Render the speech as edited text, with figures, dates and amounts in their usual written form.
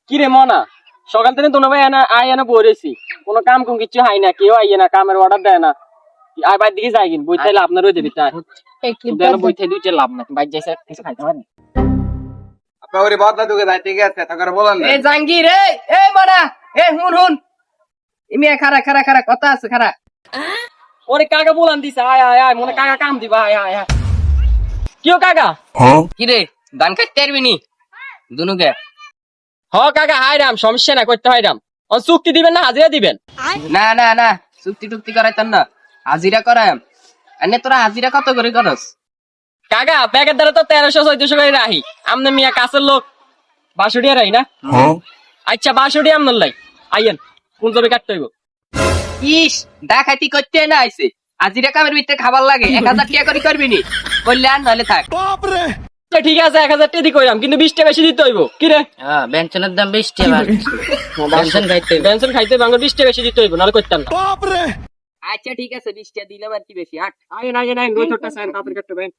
কি রে মনা, সকাল থেকে তোর ভাই আয় বলেছি, কোনো কাম কুম কিছু হয় না, কেউ আইয়ে না, কামের অর্ডার দেয় না। আর বাইর দিকে যাই কিন বই থাইলে আপনারও দেবে তাই বই থাই দুইটা লাভ না, বাইর যাইছে কিছু খাইতে পারেন। আপনার বদলা দুকে যায়, ঠিক আছে, তখন বলেন না। এ জাঙ্গির এ মনা হুন ইমিয়া খারা কথা আছে খারা। ওরে কাকা বলান দিছে, আয় আয় আয়, মনে কাকা কাম দিবা, আয় আয় আয়। কিও কাকা? কি রে ধান কাটতে পারবি নি দুনুকে? হ কাকা, হাইরাম, সমস্যা না, করতে হাইরাম। ও চুক্তি দিবেন না হাজিরা দিবেন? না চুক্তি টুক্তি করাইতাম না, হাজিরা করাম। এনে তোরা হাজিরা কত করে করস? কাকা ব্যাগের দ্বারা তো 1300-1400 করে রাহি, আমনে মিয়া কাছের লোক 62 রাহি না? আচ্ছা 62 আমনার লাই, আইয়েন কোন জমি কাটতে হইব? ইস ডাকাতি করতে না আইছে, হাজিরা কামের ভিতরে খাবার লাগে 1000 টাকা করে করবি নি, করলে আর নাহলে থাক। তো ঠিক আছে 1000 টাকা দিয়ে কইরাম, কিন্তু 20 টাকা বেশি দিতে হইব। কি রে? হ্যাঁ বেঞ্চনের দাম 20 টাকা, বেনসন খাইতে বাংলা 20 টাকা বেশি দিতে হইব, নাহলে করতাম না। আচ্ছা ঠিক আছে 20 টাকা দিলাম আর কি বেশি। আইয়েন আইয়েন আইয়েন, দুই ছোটটা সাইন তাড়াতাড়ি কাটতে পারেন।